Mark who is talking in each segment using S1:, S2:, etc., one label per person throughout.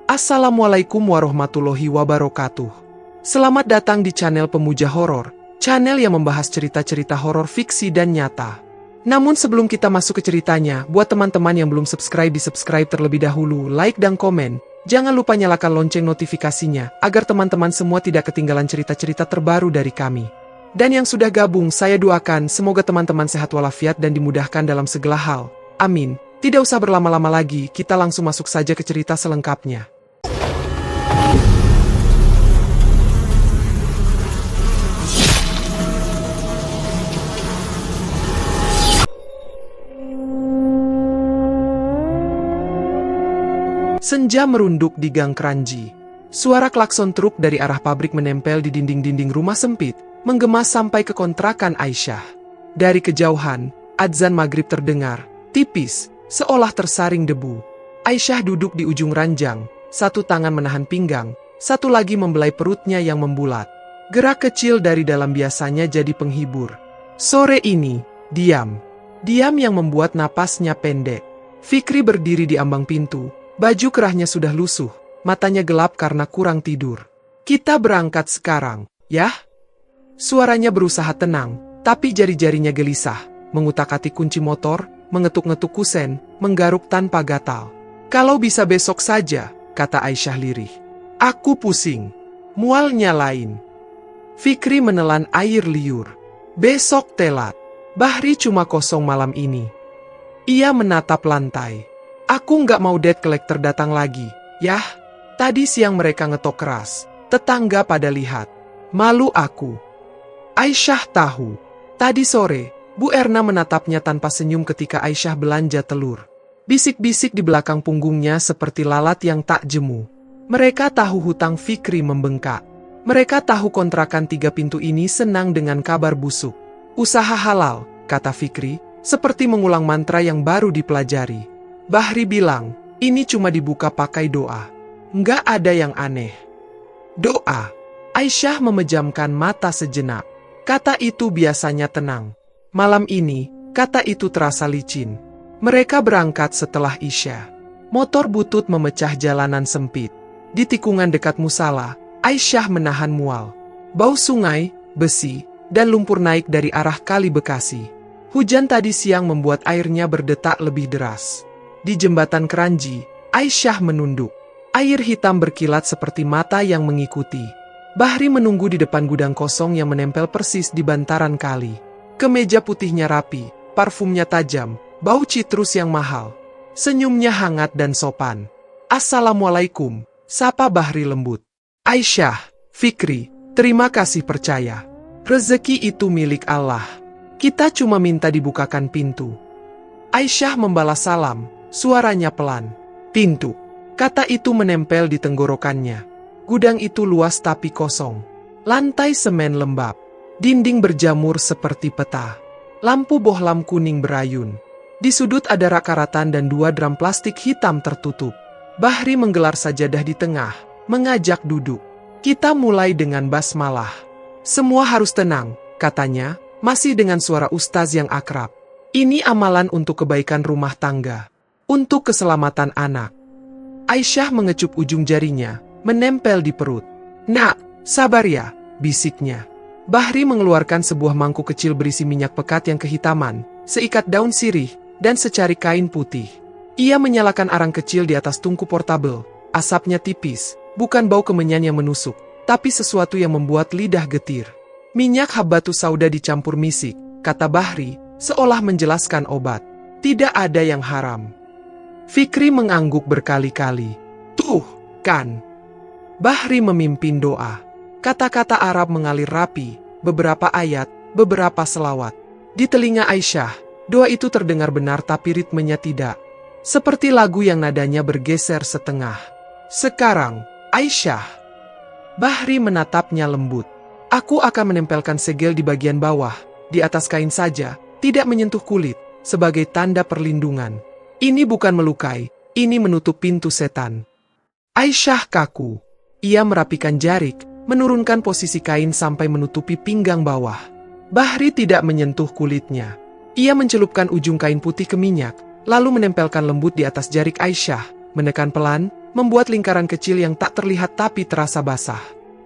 S1: Assalamualaikum warahmatullahi wabarakatuh. Selamat datang di channel Pemuja Horor, channel yang membahas cerita-cerita horor fiksi dan nyata. Namun sebelum kita masuk ke ceritanya, buat teman-teman yang belum subscribe di-subscribe terlebih dahulu, like dan komen. Jangan lupa nyalakan lonceng notifikasinya, agar teman-teman semua tidak ketinggalan cerita-cerita terbaru dari kami. Dan yang sudah gabung, saya doakan semoga teman-teman sehat walafiat dan dimudahkan dalam segala hal. Amin. Tidak usah berlama-lama lagi, kita langsung masuk saja ke cerita selengkapnya. Senja merunduk di gang Kranji. Suara klakson truk dari arah pabrik menempel di dinding-dinding rumah sempit, menggema sampai ke kontrakan Aisyah. Dari kejauhan, adzan maghrib terdengar, tipis, seolah tersaring debu. Aisyah duduk di ujung ranjang, satu tangan menahan pinggang, satu lagi membelai perutnya yang membulat. Gerak kecil dari dalam biasanya jadi penghibur. Sore ini, diam. Diam yang membuat napasnya pendek. Fikri berdiri di ambang pintu, baju kerahnya sudah lusuh, matanya gelap karena kurang tidur. Kita berangkat sekarang, ya? Suaranya berusaha tenang, tapi jari-jarinya gelisah, mengutak-atik kunci motor, mengetuk-ngetuk kusen, menggaruk tanpa gatal. Kalau bisa besok saja, kata Aisyah lirih. Aku pusing. Mualnya lain. Fikri menelan air liur. Besok telat. Bahri cuma kosong malam ini. Ia menatap lantai. Aku nggak mau debt collector datang lagi. Yah, tadi siang mereka ngetok keras. Tetangga pada lihat. Malu aku. Aisyah tahu. Tadi sore, Bu Erna menatapnya tanpa senyum ketika Aisyah belanja telur. Bisik-bisik di belakang punggungnya seperti lalat yang tak jemu. Mereka tahu hutang Fikri membengkak. Mereka tahu kontrakan 3 pintu ini senang dengan kabar busuk. Usaha halal, kata Fikri, seperti mengulang mantra yang baru dipelajari. Bahri bilang, ini cuma dibuka pakai doa. Nggak ada yang aneh. Doa. Aisyah memejamkan mata sejenak. Kata itu biasanya tenang. Malam ini, kata itu terasa licin. Mereka berangkat setelah Isya. Motor butut memecah jalanan sempit. Di tikungan dekat musala, Aisyah menahan mual. Bau sungai, besi, dan lumpur naik dari arah Kali Bekasi. Hujan tadi siang membuat airnya berdetak lebih deras. Di jembatan Kranji, Aisyah menunduk. Air hitam berkilat seperti mata yang mengikuti. Bahri menunggu di depan gudang kosong yang menempel persis di bantaran kali. Kemeja putihnya rapi, parfumnya tajam, bau citrus yang mahal. Senyumnya hangat dan sopan. Assalamualaikum, sapa Bahri lembut. Aisyah, Fikri, terima kasih percaya. Rezeki itu milik Allah. Kita cuma minta dibukakan pintu. Aisyah membalas salam, suaranya pelan. Pintu. Kata itu menempel di tenggorokannya. Gudang itu luas tapi kosong. Lantai semen lembab. Dinding berjamur seperti peta. Lampu bohlam kuning berayun. Di sudut ada rak karatan dan 2 drum plastik hitam tertutup. Bahri menggelar sajadah di tengah, mengajak duduk. Kita mulai dengan basmalah. Semua harus tenang, katanya, masih dengan suara ustaz yang akrab. Ini amalan untuk kebaikan rumah tangga. Untuk keselamatan anak. Aisyah mengecup ujung jarinya, menempel di perut. Nak, sabar ya, bisiknya. Bahri mengeluarkan sebuah mangkuk kecil berisi minyak pekat yang kehitaman, seikat daun sirih, dan secari kain putih. Ia menyalakan arang kecil di atas tungku portabel. Asapnya tipis, bukan bau kemenyan yang menusuk, tapi sesuatu yang membuat lidah getir. Minyak habbatus sauda dicampur misik, kata Bahri, seolah menjelaskan obat. Tidak ada yang haram. Fikri mengangguk berkali-kali. Tuh, kan. Bahri memimpin doa. Kata-kata Arab mengalir rapi, beberapa ayat, beberapa selawat. Di telinga Aisyah, doa itu terdengar benar tapi ritmenya tidak. Seperti lagu yang nadanya bergeser setengah. Sekarang, Aisyah. Bahri menatapnya lembut. Aku akan menempelkan segel di bagian bawah, di atas kain saja, tidak menyentuh kulit, sebagai tanda perlindungan. Ini bukan melukai, ini menutup pintu setan. Aisyah kaku. Ia merapikan jarik, menurunkan posisi kain sampai menutupi pinggang bawah. Bahri tidak menyentuh kulitnya. Ia mencelupkan ujung kain putih ke minyak, lalu menempelkan lembut di atas jarik Aisyah, menekan pelan, membuat lingkaran kecil yang tak terlihat tapi terasa basah.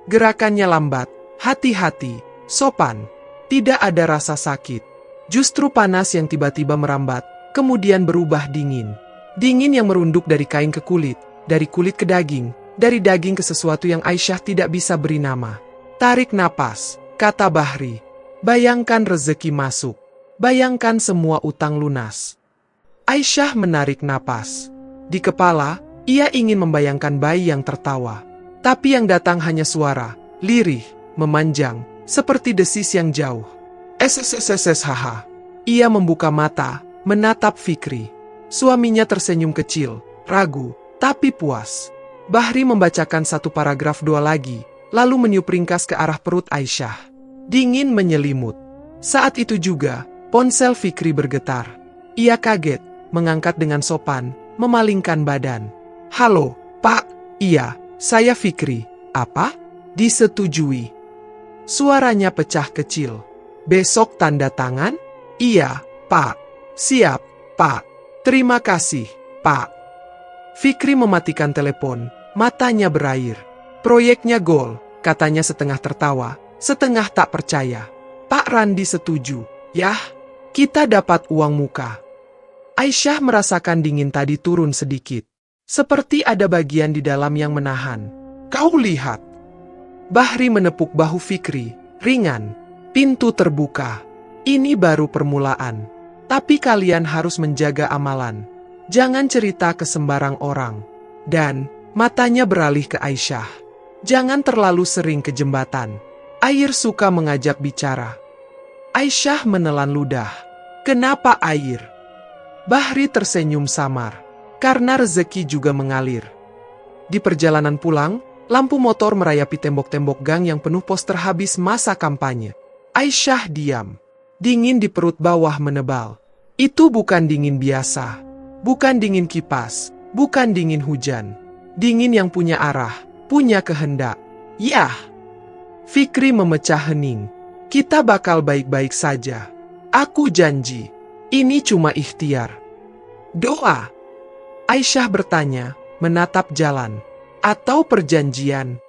S1: Gerakannya lambat, hati-hati, sopan. Tidak ada rasa sakit. Justru panas yang tiba-tiba merambat, kemudian berubah dingin. Dingin yang merunduk dari kain ke kulit, dari kulit ke daging, dari daging ke sesuatu yang Aisyah tidak bisa beri nama. Tarik napas, kata Bahri. Bayangkan rezeki masuk. Bayangkan semua utang lunas. Aisyah menarik napas. Di kepala, ia ingin membayangkan bayi yang tertawa. Tapi yang datang hanya suara, lirih, memanjang, seperti desis yang jauh. Haha. Ia membuka mata, menatap Fikri. Suaminya tersenyum kecil, ragu, tapi puas. Bahri membacakan satu paragraf dua lagi, lalu meniup ringkas ke arah perut Aisyah. Dingin menyelimut. Saat itu juga, ponsel Fikri bergetar. Ia kaget, mengangkat dengan sopan, memalingkan badan. Halo, Pak. Iya, saya Fikri. Apa? Disetujui. Suaranya pecah kecil. Besok tanda tangan? Iya, Pak. Siap, Pak. Terima kasih, Pak. Fikri mematikan telepon, matanya berair. Proyeknya gol, katanya setengah tertawa, setengah tak percaya. Pak Randi setuju. Yah, kita dapat uang muka. Aisyah merasakan dingin tadi turun sedikit. Seperti ada bagian di dalam yang menahan. Kau lihat. Bahri menepuk bahu Fikri, ringan. Pintu terbuka. Ini baru permulaan. Tapi kalian harus menjaga amalan. Jangan cerita ke sembarang orang. Dan, matanya beralih ke Aisyah. Jangan terlalu sering ke jembatan. Air suka mengajak bicara. Aisyah menelan ludah. Kenapa air? Bahri tersenyum samar. Karena rezeki juga mengalir. Di perjalanan pulang, lampu motor merayapi tembok-tembok gang yang penuh poster habis masa kampanye. Aisyah diam. Dingin di perut bawah menebal. Itu bukan dingin biasa. Bukan dingin kipas. Bukan dingin hujan. Dingin yang punya arah, punya kehendak. Yah! Fikri memecah hening. Kita bakal baik-baik saja. Aku janji. Ini cuma ikhtiar. Doa. Aisyah bertanya, menatap jalan. Atau perjanjian?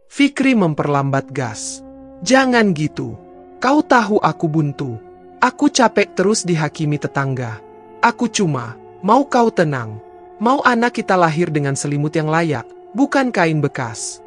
S1: Fikri memperlambat gas. Jangan gitu. Kau tahu aku buntu. Aku capek terus dihakimi tetangga. Aku cuma mau kau tenang. Mau anak kita lahir dengan selimut yang layak, bukan kain bekas.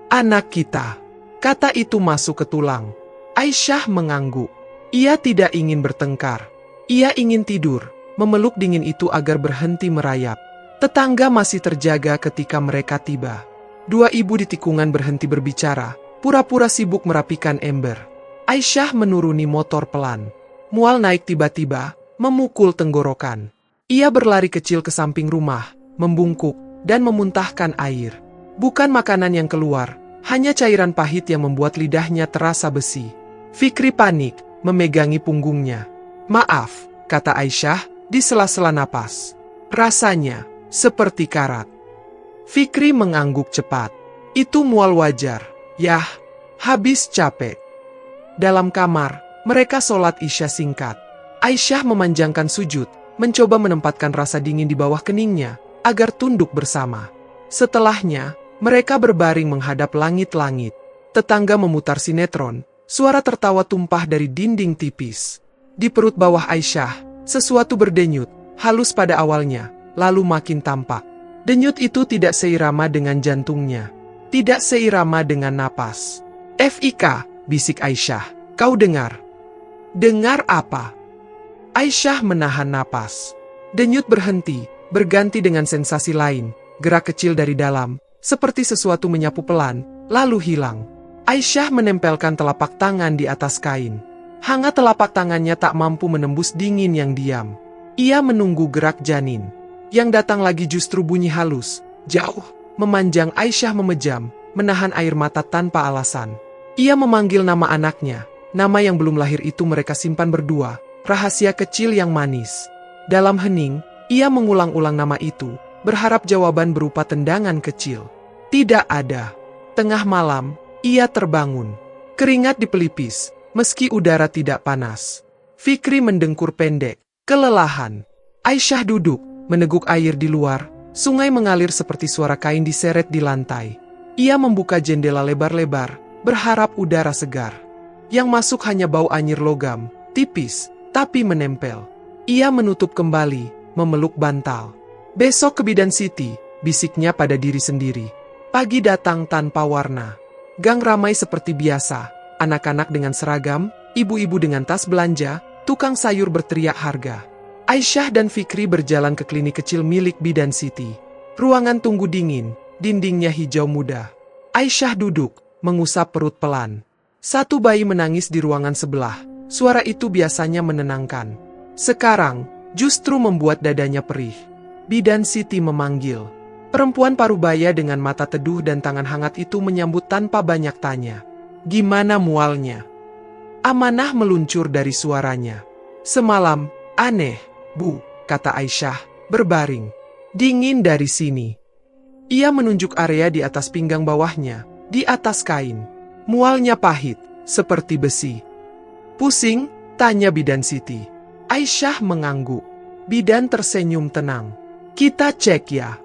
S1: Anak kita. Kata itu masuk ke tulang. Aisyah mengangguk. Ia tidak ingin bertengkar. Ia ingin tidur, memeluk dingin itu agar berhenti merayap. Tetangga masih terjaga ketika mereka tiba. Dua ibu di tikungan berhenti berbicara, pura-pura sibuk merapikan ember. Aisyah menuruni motor pelan. Mual naik tiba-tiba, memukul tenggorokan. Ia berlari kecil ke samping rumah, membungkuk, dan memuntahkan air. Bukan makanan yang keluar, hanya cairan pahit yang membuat lidahnya terasa besi. Fikri panik, memegangi punggungnya. Maaf, kata Aisyah, di sela-sela napas. Rasanya, seperti karat. Fikri mengangguk cepat. Itu mual wajar. Yah, habis capek. Dalam kamar, mereka sholat Isya singkat. Aisyah memanjangkan sujud, mencoba menempatkan rasa dingin di bawah keningnya, agar tunduk bersama. Setelahnya, mereka berbaring menghadap langit-langit. Tetangga memutar sinetron, suara tertawa tumpah dari dinding tipis. Di perut bawah Aisyah, sesuatu berdenyut, halus pada awalnya, lalu makin tampak. Denyut itu tidak seirama dengan jantungnya. Tidak seirama dengan napas. Fik, bisik Aisyah, kau dengar? Dengar apa? Aisyah menahan napas. Denyut berhenti, berganti dengan sensasi lain, gerak kecil dari dalam, seperti sesuatu menyapu pelan, lalu hilang. Aisyah menempelkan telapak tangan di atas kain. Hangat telapak tangannya tak mampu menembus dingin yang diam. Ia menunggu gerak janin. Yang datang lagi justru bunyi halus, jauh, memanjang. Aisyah memejam, menahan air mata tanpa alasan. Ia memanggil nama anaknya, nama yang belum lahir itu mereka simpan berdua, rahasia kecil yang manis. Dalam hening, ia mengulang-ulang nama itu, berharap jawaban berupa tendangan kecil. Tidak ada. Tengah malam, ia terbangun. Keringat di pelipis, meski udara tidak panas. Fikri mendengkur pendek, kelelahan. Aisyah duduk, meneguk air di luar, Sungai mengalir seperti suara kain diseret di lantai. Ia membuka jendela lebar-lebar, berharap udara segar. Yang masuk hanya bau anyir logam, tipis, tapi menempel. Ia menutup kembali, memeluk bantal. Besok ke Bidan City, bisiknya pada diri sendiri. Pagi datang tanpa warna. Gang ramai seperti biasa, anak-anak dengan seragam, ibu-ibu dengan tas belanja, tukang sayur berteriak harga. Aisyah dan Fikri berjalan ke klinik kecil milik Bidan City. Ruangan tunggu dingin, dindingnya hijau muda. Aisyah duduk, mengusap perut pelan. Satu bayi menangis di ruangan sebelah. Suara itu biasanya menenangkan. Sekarang, justru membuat dadanya perih. Bidan City memanggil. Perempuan parubaya dengan mata teduh dan tangan hangat itu menyambut tanpa banyak tanya. Gimana mualnya? Amanah meluncur dari suaranya. Semalam, aneh, Bu, kata Aisyah, berbaring. Dingin dari sini. Ia menunjuk area di atas pinggang bawahnya, di atas kain. Mualnya pahit, seperti besi. Pusing? Tanya Bidan City. Aisyah mengangguk. Bidan tersenyum tenang. Kita cek ya.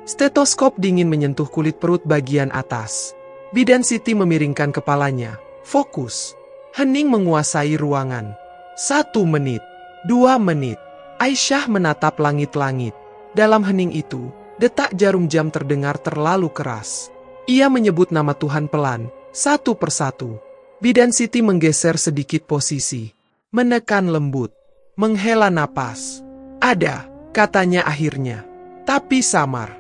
S1: Stetoskop dingin menyentuh kulit perut bagian atas. Bidan City memiringkan kepalanya. Fokus. Hening menguasai ruangan. 1 menit. 2 menit. Aisyah menatap langit-langit. Dalam hening itu, detak jarum jam terdengar terlalu keras. Ia menyebut nama Tuhan pelan, satu persatu. Bidan City menggeser sedikit posisi. Menekan lembut. Menghela napas. Ada, katanya akhirnya. Tapi samar.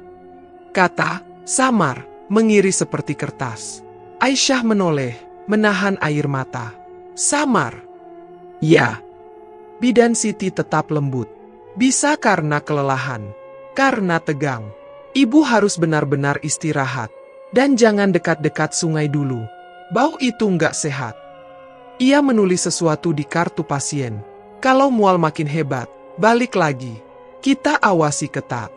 S1: Kata, samar, mengiris seperti kertas. Aisyah menoleh, menahan air mata. Samar. Ya. Bidan City tetap lembut. Bisa karena kelelahan. Karena tegang. Ibu harus benar-benar istirahat. Dan jangan dekat-dekat sungai dulu. Bau itu nggak sehat. Ia menulis sesuatu di kartu pasien. Kalau mual makin hebat, balik lagi. Kita awasi ketat.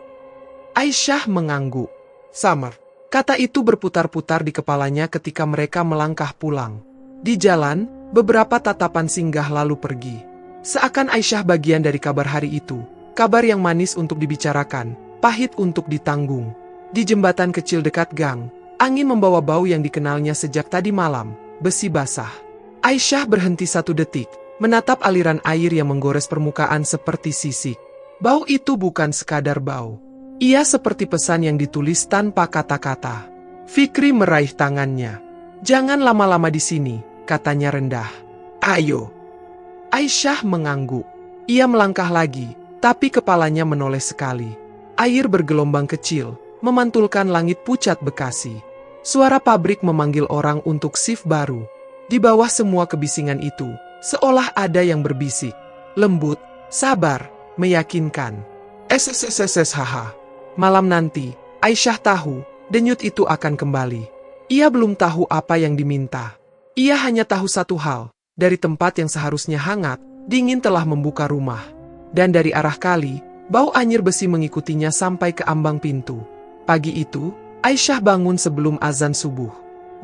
S1: Aisyah mengangguk. Samar. Kata itu berputar-putar di kepalanya ketika mereka melangkah pulang. Di jalan, beberapa tatapan singgah lalu pergi. Seakan Aisyah bagian dari kabar hari itu. Kabar yang manis untuk dibicarakan, pahit untuk ditanggung. Di jembatan kecil dekat gang, angin membawa bau yang dikenalnya sejak tadi malam, besi basah. Aisyah berhenti 1 detik, menatap aliran air yang menggores permukaan seperti sisik. Bau itu bukan sekadar bau. Ia seperti pesan yang ditulis tanpa kata-kata. Fikri meraih tangannya. Jangan lama-lama di sini, katanya rendah. Ayo. Aisyah mengangguk. Ia melangkah lagi, tapi kepalanya menoleh sekali. Air bergelombang kecil, memantulkan langit pucat Bekasi. Suara pabrik memanggil orang untuk shift baru. Di bawah semua kebisingan itu, seolah ada yang berbisik. Lembut, sabar, meyakinkan. SSSSSHH. Malam nanti, Aisyah tahu, denyut itu akan kembali. Ia belum tahu apa yang diminta. Ia hanya tahu satu hal. Dari tempat yang seharusnya hangat, dingin telah membuka rumah. Dan dari arah kali, bau anyir besi mengikutinya sampai ke ambang pintu. Pagi itu, Aisyah bangun sebelum azan subuh.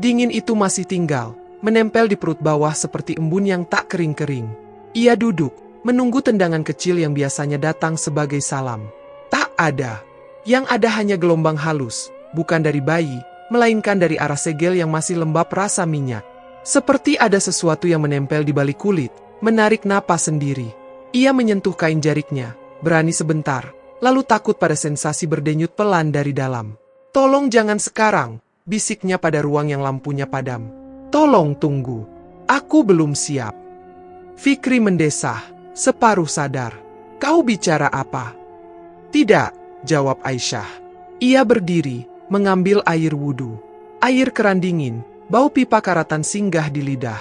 S1: Dingin itu masih tinggal, menempel di perut bawah seperti embun yang tak kering-kering. Ia duduk, menunggu tendangan kecil yang biasanya datang sebagai salam. Tak ada. Yang ada hanya gelombang halus, bukan dari bayi, melainkan dari arah segel yang masih lembab rasa minyak. Seperti ada sesuatu yang menempel di balik kulit, menarik napas sendiri. Ia menyentuh kain jariknya, berani sebentar, lalu takut pada sensasi berdenyut pelan dari dalam. Tolong jangan sekarang, bisiknya pada ruang yang lampunya padam. Tolong tunggu, aku belum siap. Fikri mendesah, separuh sadar. Kau bicara apa? Tidak, jawab Aisyah. Ia berdiri, mengambil air wudhu. Air keran dingin, bau pipa karatan singgah di lidah.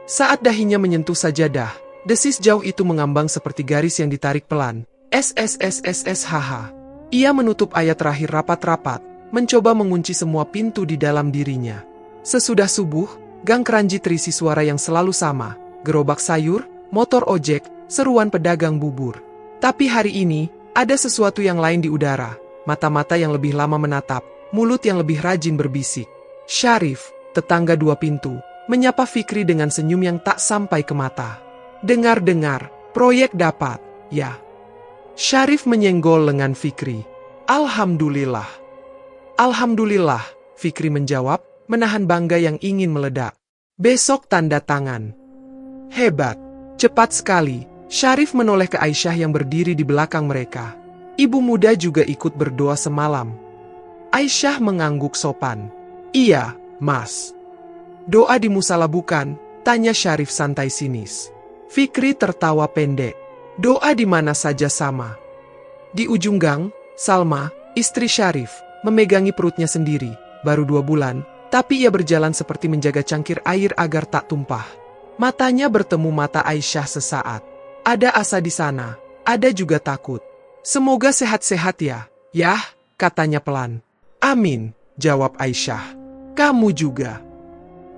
S1: Saat dahinya menyentuh sajadah, desis jauh itu mengambang seperti garis yang ditarik pelan. SSSSSHH. Ia menutup ayat terakhir rapat-rapat, mencoba mengunci semua pintu di dalam dirinya. Sesudah subuh, gang Keranji terisi suara yang selalu sama. Gerobak sayur, motor ojek, seruan pedagang bubur. Tapi hari ini, ada sesuatu yang lain di udara. Mata-mata yang lebih lama menatap, mulut yang lebih rajin berbisik. Syarif, tetangga 2 pintu, menyapa Fikri dengan senyum yang tak sampai ke mata. Dengar-dengar, proyek dapat, ya. Syarif menyenggol lengan Fikri. Alhamdulillah. Alhamdulillah, Fikri menjawab, menahan bangga yang ingin meledak. Besok tanda tangan. Hebat. Cepat sekali. Syarif menoleh ke Aisyah yang berdiri di belakang mereka. Ibu muda juga ikut berdoa semalam. Aisyah mengangguk sopan. Iya, Mas. Doa di musala bukan? Tanya Syarif santai sinis. Fikri tertawa pendek. Doa di mana saja sama. Di ujung gang, Salma, istri Syarif, memegangi perutnya sendiri. Baru 2 bulan, tapi ia berjalan seperti menjaga cangkir air agar tak tumpah. Matanya bertemu mata Aisyah sesaat. Ada asa di sana, ada juga takut. Semoga sehat-sehat ya, Yah, katanya pelan. Amin, jawab Aisyah. Kamu juga.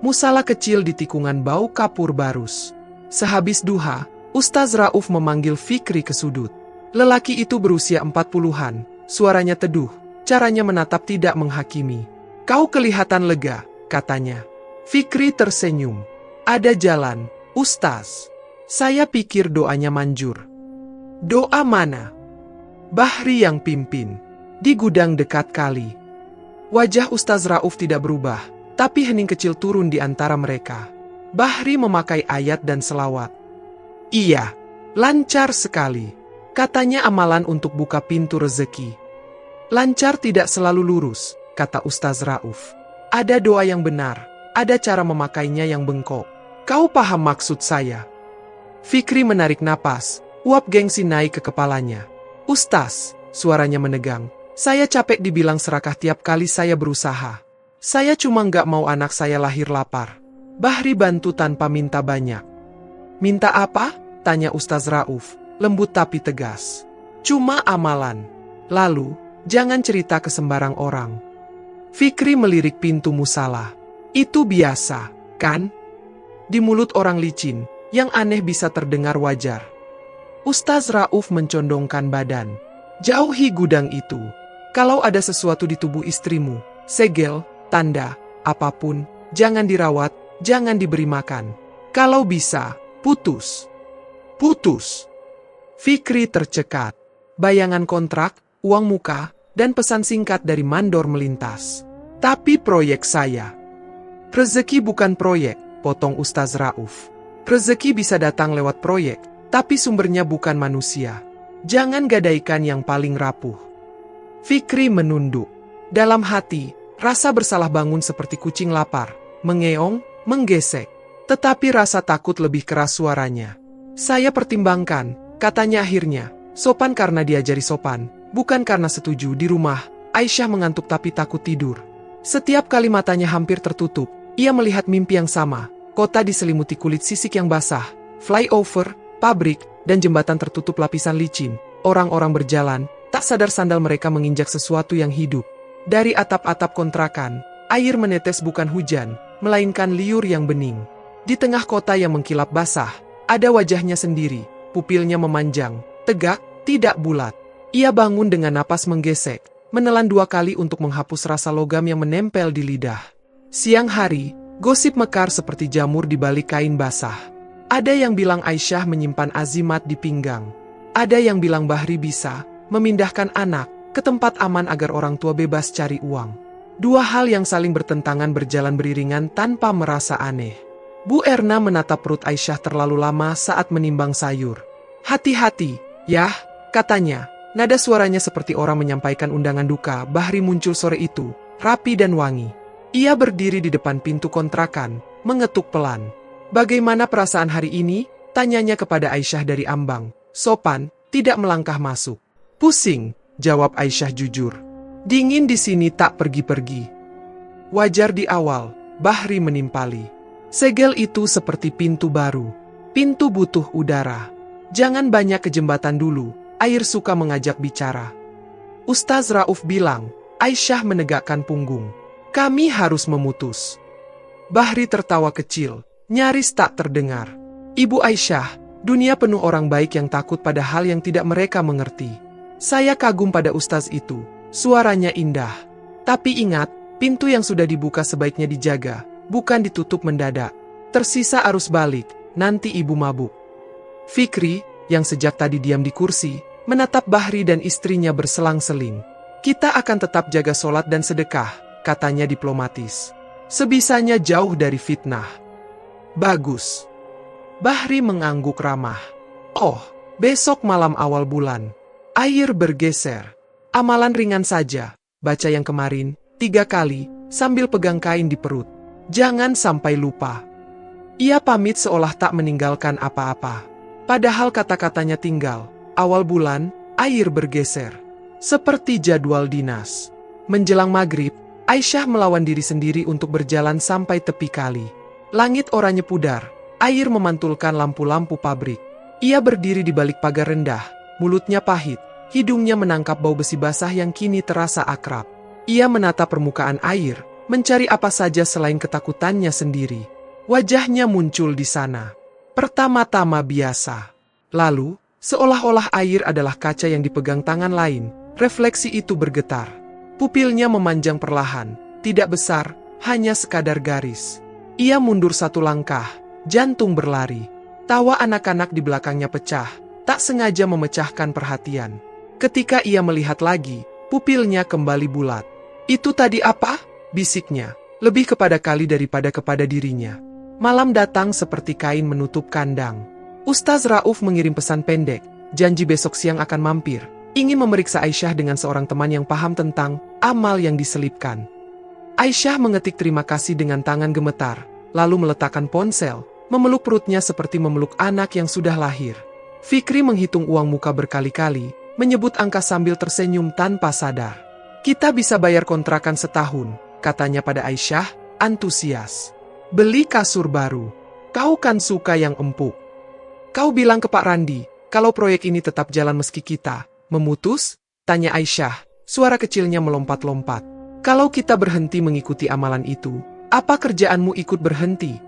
S1: Musala kecil di tikungan bau kapur barus. Sehabis duha, Ustaz Rauf memanggil Fikri ke sudut. Lelaki itu berusia 40-an, suaranya teduh, caranya menatap tidak menghakimi. Kau kelihatan lega, katanya. Fikri tersenyum. Ada jalan, Ustaz. Saya pikir doanya manjur. Doa mana? Bahri yang pimpin. Di gudang dekat kali. Wajah Ustaz Rauf tidak berubah, tapi hening kecil turun di antara mereka. Bahri memakai ayat dan selawat. Iya, lancar sekali. Katanya amalan untuk buka pintu rezeki. Lancar tidak selalu lurus, kata Ustaz Rauf. Ada doa yang benar, ada cara memakainya yang bengkok. Kau paham maksud saya? Fikri menarik napas, uap gengsi naik ke kepalanya. Ustaz, suaranya menegang. Saya capek dibilang serakah tiap kali saya berusaha. Saya cuma nggak mau anak saya lahir lapar. Bahri bantu tanpa minta banyak. Minta apa? Tanya Ustaz Rauf, lembut tapi tegas. Cuma amalan. Lalu, jangan cerita ke sembarang orang. Fikri melirik pintu musala. Itu biasa, kan? Di mulut orang licin, yang aneh bisa terdengar wajar. Ustaz Rauf mencondongkan badan. Jauhi gudang itu. Kalau ada sesuatu di tubuh istrimu, segel, tanda, apapun, jangan dirawat, jangan diberi makan. Kalau bisa, putus. Putus. Fikri tercekat. Bayangan kontrak, uang muka, dan pesan singkat dari mandor melintas. Tapi proyek saya. Rezeki bukan proyek, potong Ustaz Rauf. Rezeki bisa datang lewat proyek, tapi sumbernya bukan manusia. Jangan gadaikan yang paling rapuh. Fikri menunduk. Dalam hati, rasa bersalah bangun seperti kucing lapar, mengeong, menggesek. Tetapi rasa takut lebih keras suaranya. Saya pertimbangkan, katanya akhirnya, sopan karena diajari sopan, bukan karena setuju. Di rumah, Aisyah mengantuk tapi takut tidur. Setiap kali matanya hampir tertutup, ia melihat mimpi yang sama. Kota diselimuti kulit sisik yang basah, flyover, pabrik, dan jembatan tertutup lapisan licin. Orang-orang berjalan, tak sadar sandal mereka menginjak sesuatu yang hidup. Dari atap-atap kontrakan, air menetes bukan hujan, melainkan liur yang bening. Di tengah kota yang mengkilap basah, ada wajahnya sendiri, pupilnya memanjang, tegak, tidak bulat. Ia bangun dengan napas menggesek, menelan 2 kali untuk menghapus rasa logam yang menempel di lidah. Siang hari, gosip mekar seperti jamur di balik kain basah. Ada yang bilang Aisyah menyimpan azimat di pinggang. Ada yang bilang Bahri bisa memindahkan anak ke tempat aman agar orang tua bebas cari uang. 2 hal yang saling bertentangan berjalan beriringan tanpa merasa aneh. Bu Erna menatap perut Aisyah terlalu lama saat menimbang sayur. Hati-hati, Yah, katanya. Nada suaranya seperti orang menyampaikan undangan duka. Bahri muncul sore itu, rapi dan wangi. Ia berdiri di depan pintu kontrakan, mengetuk pelan. Bagaimana perasaan hari ini? Tanyanya kepada Aisyah dari ambang. Sopan, tidak melangkah masuk. Pusing, jawab Aisyah jujur. Dingin di sini tak pergi-pergi. Wajar di awal, Bahri menimpali. Segel itu seperti pintu baru. Pintu butuh udara. Jangan banyak ke jembatan dulu, air suka mengajak bicara. Ustaz Rauf bilang, Aisyah menegakkan punggung. Kami harus memutus. Bahri tertawa kecil, nyaris tak terdengar. Ibu Aisyah, dunia penuh orang baik yang takut pada hal yang tidak mereka mengerti. Saya kagum pada ustaz itu, suaranya indah. Tapi ingat, pintu yang sudah dibuka sebaiknya dijaga, bukan ditutup mendadak. Tersisa arus balik, nanti ibu mabuk. Fikri, yang sejak tadi diam di kursi, menatap Bahri dan istrinya berselang-seling. Kita akan tetap jaga sholat dan sedekah, katanya diplomatis. Sebisanya jauh dari fitnah. Bagus. Bahri mengangguk ramah. Oh, besok malam awal bulan. Air bergeser. Amalan ringan saja. Baca yang kemarin, 3 kali, sambil pegang kain di perut. Jangan sampai lupa. Ia pamit seolah tak meninggalkan apa-apa. Padahal kata-katanya tinggal. Awal bulan, air bergeser. Seperti jadwal dinas. Menjelang maghrib, Aisyah melawan diri sendiri untuk berjalan sampai tepi kali. Langit oranye pudar, air memantulkan lampu-lampu pabrik. Ia berdiri di balik pagar rendah, mulutnya pahit, hidungnya menangkap bau besi basah yang kini terasa akrab. Ia menatap permukaan air, mencari apa saja selain ketakutannya sendiri. Wajahnya muncul di sana. Pertama-tama biasa. Lalu, seolah-olah air adalah kaca yang dipegang tangan lain, refleksi itu bergetar. Pupilnya memanjang perlahan, tidak besar, hanya sekadar garis. Ia mundur 1 langkah, jantung berlari. Tawa anak-anak di belakangnya pecah, tak sengaja memecahkan perhatian. Ketika ia melihat lagi, pupilnya kembali bulat. Itu tadi apa? Bisiknya, lebih kepada kali daripada kepada dirinya. Malam datang seperti kain menutup kandang. Ustaz Rauf mengirim pesan pendek, janji besok siang akan mampir, ingin memeriksa Aisyah dengan seorang teman yang paham tentang amal yang diselipkan. Aisyah mengetik terima kasih dengan tangan gemetar, lalu meletakkan ponsel, memeluk perutnya seperti memeluk anak yang sudah lahir. Fikri menghitung uang muka berkali-kali, menyebut angka sambil tersenyum tanpa sadar. Kita bisa bayar kontrakan setahun, katanya pada Aisyah, antusias. Beli kasur baru. Kau kan suka yang empuk. Kau bilang ke Pak Randi, kalau proyek ini tetap jalan meski kita memutus? Tanya Aisyah, suara kecilnya melompat-lompat. Kalau kita berhenti mengikuti amalan itu, apa kerjaanmu ikut berhenti?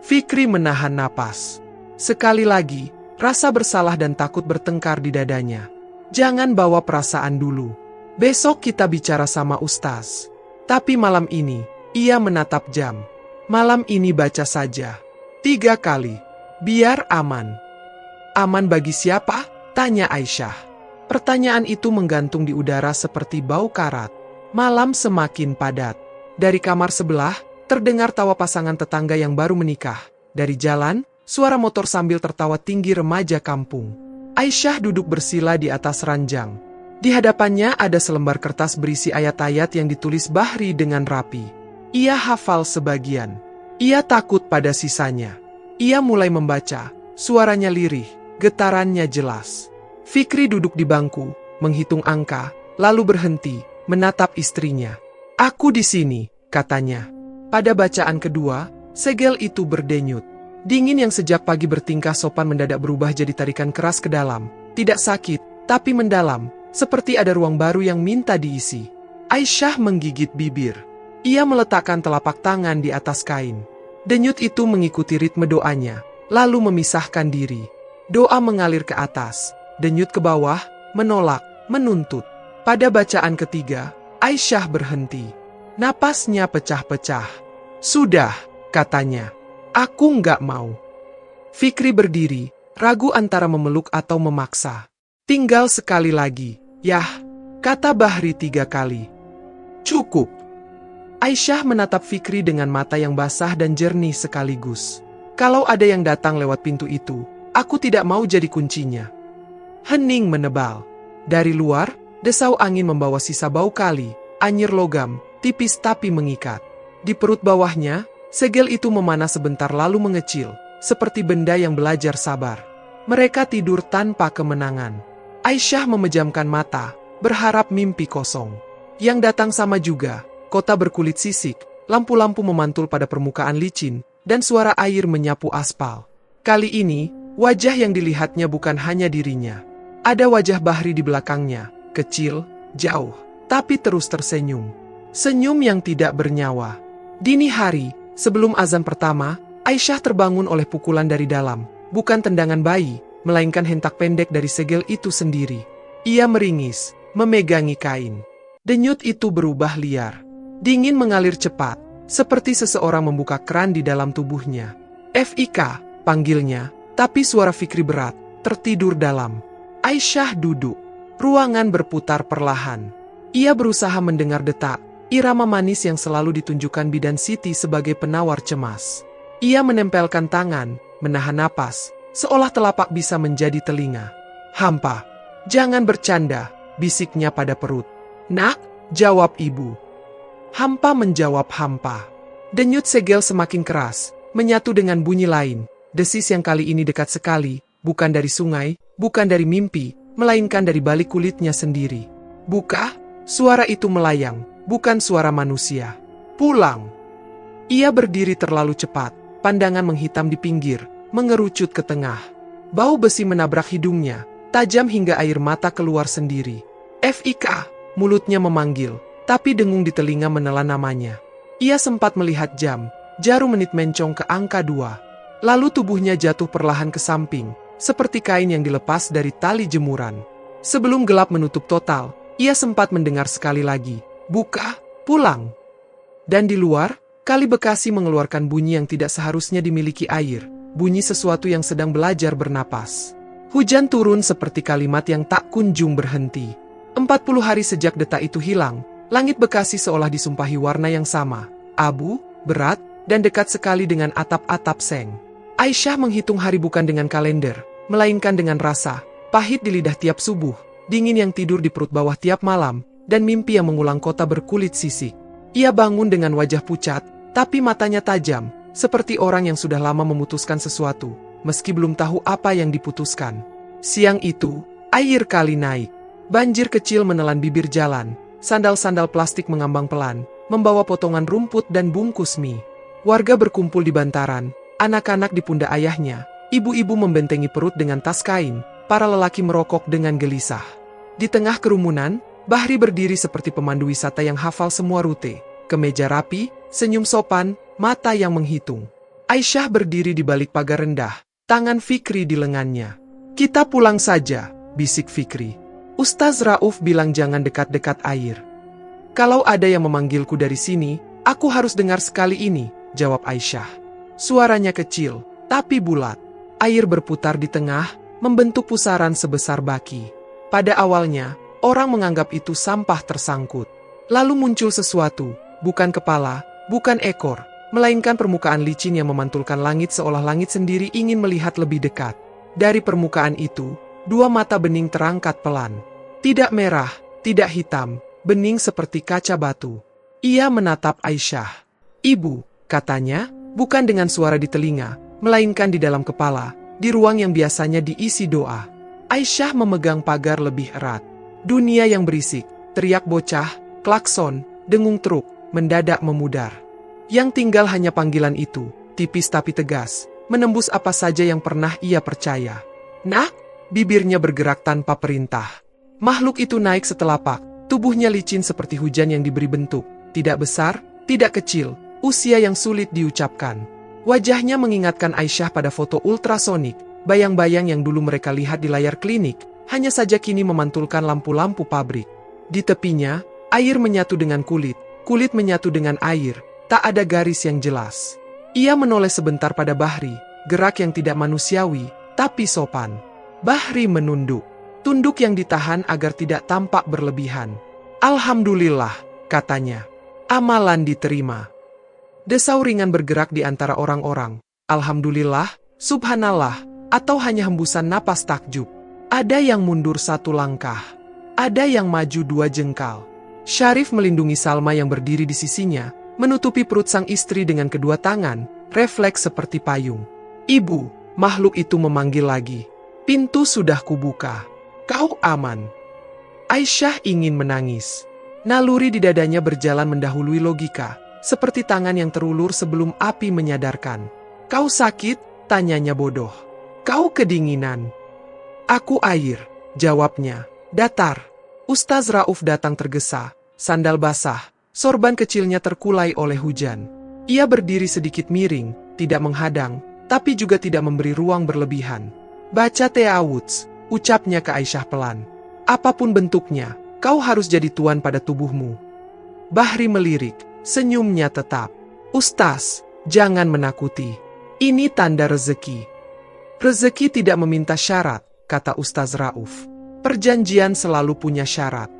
S1: Fikri menahan napas. Sekali lagi, rasa bersalah dan takut bertengkar di dadanya. Jangan bawa perasaan dulu. Besok kita bicara sama Ustaz. Tapi malam ini, ia menatap jam. Malam ini baca saja. 3 kali. Biar aman. Aman bagi siapa? Tanya Aisyah. Pertanyaan itu menggantung di udara seperti bau karat. Malam semakin padat. Dari kamar sebelah, terdengar tawa pasangan tetangga yang baru menikah. Dari jalan, suara motor sambil tertawa tinggi remaja kampung. Aisyah duduk bersila di atas ranjang. Di hadapannya ada selembar kertas berisi ayat-ayat yang ditulis Bahri dengan rapi. Ia hafal sebagian. Ia takut pada sisanya. Ia mulai membaca, suaranya lirih, getarannya jelas. Fikri duduk di bangku, menghitung angka, lalu berhenti, menatap istrinya. Aku di sini, katanya. Pada bacaan kedua, segel itu berdenyut. Dingin yang sejak pagi bertingkah sopan mendadak berubah jadi tarikan keras ke dalam. Tidak sakit, tapi mendalam, seperti ada ruang baru yang minta diisi. Aisyah menggigit bibir. Ia meletakkan telapak tangan di atas kain. Denyut itu mengikuti ritme doanya, lalu memisahkan diri. Doa mengalir ke atas, denyut ke bawah, menolak, menuntut. Pada bacaan ketiga, Aisyah berhenti. Napasnya pecah-pecah. Sudah, katanya. Aku nggak mau. Fikri berdiri, ragu antara memeluk atau memaksa. Tinggal sekali lagi, yah, kata Bahri 3 kali. Cukup. Aisyah menatap Fikri dengan mata yang basah dan jernih sekaligus. Kalau ada yang datang lewat pintu itu, aku tidak mau jadi kuncinya. Hening menebal. Dari luar, desau angin membawa sisa bau kali, anyir logam, tipis tapi mengikat. Di perut bawahnya, segel itu memanas sebentar lalu mengecil, seperti benda yang belajar sabar. Mereka tidur tanpa kemenangan. Aisyah memejamkan mata, berharap mimpi kosong. Yang datang sama juga. Kota berkulit sisik, lampu-lampu memantul pada permukaan licin, dan suara air menyapu aspal. Kali ini, wajah yang dilihatnya bukan hanya dirinya. Ada wajah Bahri di belakangnya, kecil, jauh, tapi terus tersenyum. Senyum yang tidak bernyawa. Dini hari, sebelum azan pertama, Aisyah terbangun oleh pukulan dari dalam, bukan tendangan bayi, melainkan hentak pendek dari segel itu sendiri. Ia meringis, memegangi kain. Denyut itu berubah liar. Dingin mengalir cepat, seperti seseorang membuka keran di dalam tubuhnya. Fik, panggilnya, tapi suara Fikri berat, tertidur dalam. Aisyah duduk. Ruangan berputar perlahan. Ia berusaha mendengar detak, irama manis yang selalu ditunjukkan bidan Siti sebagai penawar cemas. Ia menempelkan tangan, menahan napas, seolah telapak bisa menjadi telinga. "Hampa, jangan bercanda," bisiknya pada perut. "Nak," jawab ibu. Hampa menjawab hampa. Denyut segel semakin keras, menyatu dengan bunyi lain. Desis yang kali ini dekat sekali, bukan dari sungai, bukan dari mimpi, melainkan dari balik kulitnya sendiri. "Buka!" Suara itu melayang, bukan suara manusia. "Pulang!" Ia berdiri terlalu cepat, pandangan menghitam di pinggir, mengerucut ke tengah. Bau besi menabrak hidungnya, tajam hingga air mata keluar sendiri. "Fik!" Mulutnya memanggil, tapi dengung di telinga menelan namanya. Ia sempat melihat jam, jarum menit mencong ke angka 2. Lalu tubuhnya jatuh perlahan ke samping, seperti kain yang dilepas dari tali jemuran. Sebelum gelap menutup total, ia sempat mendengar sekali lagi, "Buka, pulang!" Dan di luar, Kali Bekasi mengeluarkan bunyi yang tidak seharusnya dimiliki air, bunyi sesuatu yang sedang belajar bernapas. Hujan turun seperti kalimat yang tak kunjung berhenti. 40 hari sejak detak itu hilang, langit Bekasi seolah disumpahi warna yang sama, abu, berat, dan dekat sekali dengan atap-atap seng. Aisyah menghitung hari bukan dengan kalender, melainkan dengan rasa, pahit di lidah tiap subuh, dingin yang tidur di perut bawah tiap malam, dan mimpi yang mengulang kota berkulit sisik. Ia bangun dengan wajah pucat, tapi matanya tajam, seperti orang yang sudah lama memutuskan sesuatu, meski belum tahu apa yang diputuskan. Siang itu, air kali naik. Banjir kecil menelan bibir jalan, sandal-sandal plastik mengambang pelan, membawa potongan rumput dan bungkus mie. Warga berkumpul di bantaran, anak-anak di pundak ayahnya, ibu-ibu membentengi perut dengan tas kain, para lelaki merokok dengan gelisah. Di tengah kerumunan, Bahri berdiri seperti pemandu wisata yang hafal semua rute. Kemeja rapi, senyum sopan, mata yang menghitung. Aisyah berdiri di balik pagar rendah, tangan Fikri di lengannya. "Kita pulang saja," bisik Fikri. "Ustaz Rauf bilang jangan dekat-dekat air." "Kalau ada yang memanggilku dari sini, aku harus dengar sekali ini," jawab Aisyah. Suaranya kecil, tapi bulat. Air berputar di tengah, membentuk pusaran sebesar baki. Pada awalnya, orang menganggap itu sampah tersangkut. Lalu muncul sesuatu, bukan kepala, bukan ekor, melainkan permukaan licin yang memantulkan langit seolah langit sendiri ingin melihat lebih dekat. Dari permukaan itu, 2 mata bening terangkat pelan. Tidak merah, tidak hitam, bening seperti kaca batu. Ia menatap Aisyah. "Ibu," katanya, bukan dengan suara di telinga, melainkan di dalam kepala, di ruang yang biasanya diisi doa. Aisyah memegang pagar lebih erat. Dunia yang berisik, teriak bocah, klakson, dengung truk, mendadak memudar. Yang tinggal hanya panggilan itu, tipis tapi tegas, menembus apa saja yang pernah ia percaya. "Nak!" Bibirnya bergerak tanpa perintah. Makhluk itu naik setelapak, tubuhnya licin seperti hujan yang diberi bentuk, tidak besar, tidak kecil, usia yang sulit diucapkan. Wajahnya mengingatkan Aisyah pada foto ultrasonik, bayang-bayang yang dulu mereka lihat di layar klinik, hanya saja kini memantulkan lampu-lampu pabrik. Di tepinya, air menyatu dengan kulit, kulit menyatu dengan air, tak ada garis yang jelas. Ia menoleh sebentar pada Bahri, gerak yang tidak manusiawi, tapi sopan. Bahri menunduk, tunduk yang ditahan agar tidak tampak berlebihan. "Alhamdulillah," katanya. "Amalan diterima." Desau ringan bergerak di antara orang-orang. Alhamdulillah, subhanallah, atau hanya hembusan napas takjub. Ada yang mundur 1 langkah. Ada yang maju 2 jengkal. Syarif melindungi Salma yang berdiri di sisinya, menutupi perut sang istri dengan kedua tangan, refleks seperti payung. "Ibu," makhluk itu memanggil lagi. "Pintu sudah kubuka. Kau aman." Aisyah ingin menangis. Naluri di dadanya berjalan mendahului logika, seperti tangan yang terulur sebelum api menyadarkan. "Kau sakit?" tanyanya bodoh. "Kau kedinginan." "Aku air," jawabnya, datar. Ustaz Rauf datang tergesa, sandal basah, sorban kecilnya terkulai oleh hujan. Ia berdiri sedikit miring, tidak menghadang, tapi juga tidak memberi ruang berlebihan. "Baca Ta'awudz," ucapnya ke Aisyah pelan. "Apapun bentuknya, kau harus jadi tuan pada tubuhmu." Bahri melirik, senyumnya tetap. "Ustaz, jangan menakuti. Ini tanda rezeki." "Rezeki tidak meminta syarat," kata Ustaz Rauf. "Perjanjian selalu punya syarat."